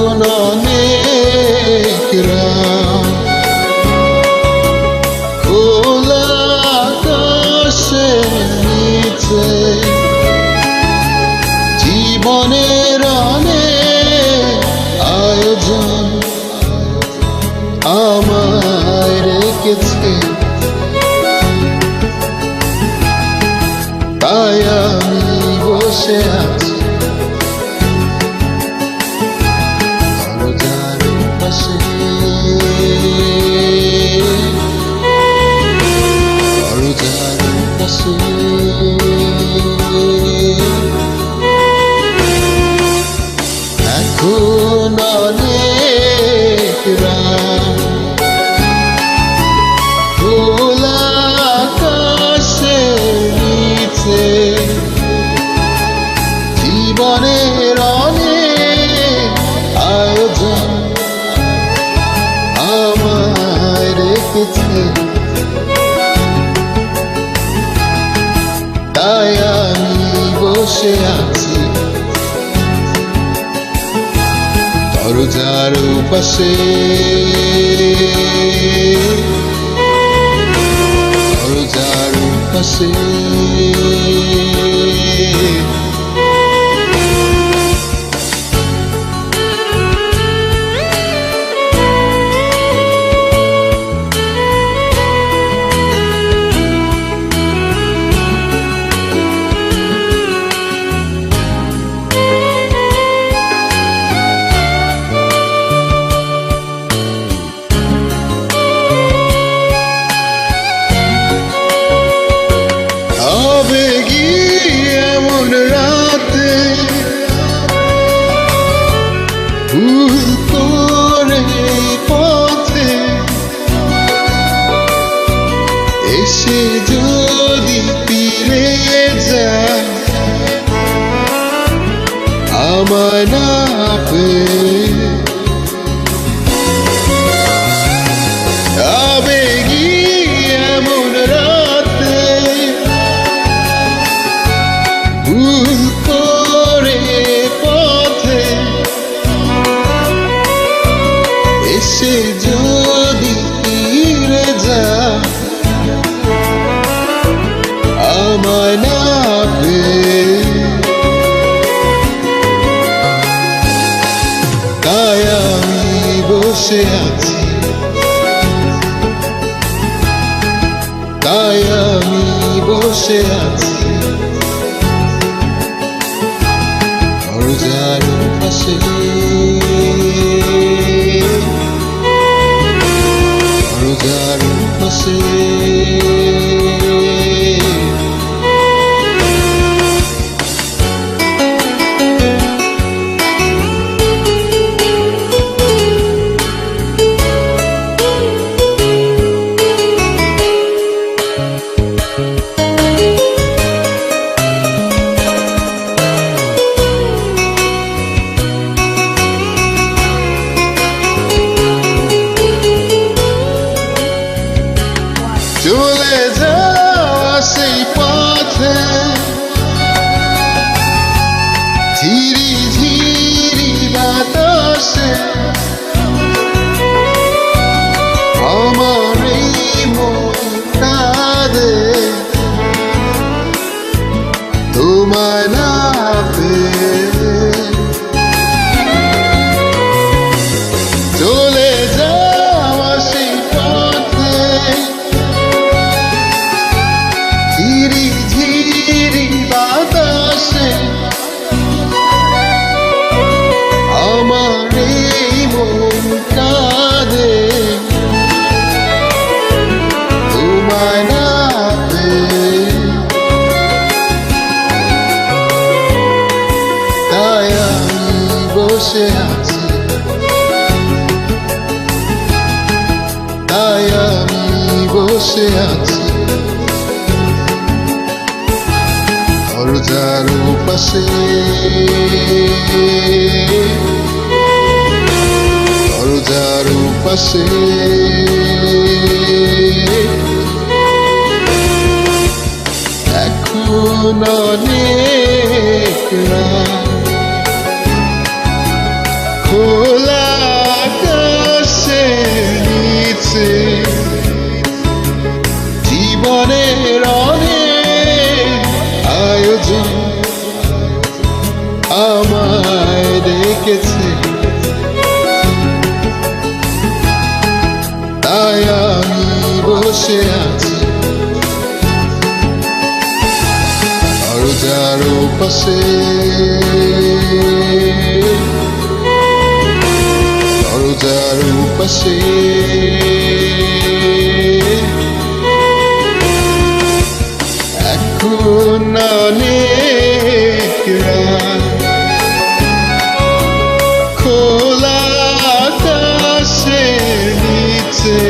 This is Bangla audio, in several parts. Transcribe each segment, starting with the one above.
এখন অনেক রাত, খোলা আকাশের নিচে জীবনের অনেক আয়োজন আমায় রেখেছে, তাই আমি বসে আছি দরজার পাশে, দরজার পাশে। এখন অনেক রাত, খোলা আকাশের নিচে জীবনের অনেক আয়োজন আমায় রেখেছে, তাই আমি বসে আছি দরজার পাশে, দরজার পাশে। আবেগী এমন রাতে ভুল করে পথে এসে যদি ফিরে যায় আমায় না পেয়ে, আবেগী এমন রাতে ভুল করে পথে এসে যদি ফিরে যায় আমায় না পেয়ে, তাই আমি বসে আছি, তাই আমি বসে আছি দরজার পাশে, দরজার পাশে। চলে যাওয়া সেই পথে ঝিরি ঝিরি বাতাসে আমার এই মন কাঁদে তোমায় না পেয়ে, চলে যাওয়া সেই পথে ঝিরি ঝিরি বাতাসে আমার এই মন কাঁদে তোমায় না পেয়ে, তাই আমি বসে আছি, তাই আমি বসে আছি দরজার পাশে, দরজার পাশে। এখন অনেক রাত, খোলা ডেকেছে, তাই আমি বসে আছি দরজার পাশে, দরজার পাশে। এখন অনেক রাত, খোলা আকাশের নিচে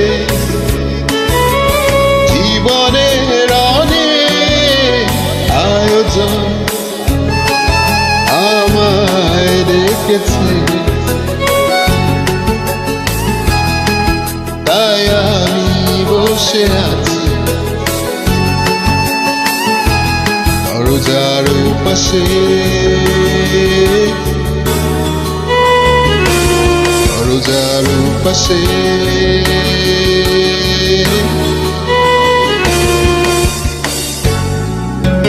জীবনের অনেক আয়োজন আমায় রেখেছে, তাই আমি বসে আছি দরজার পাশে, দরজার পাশে।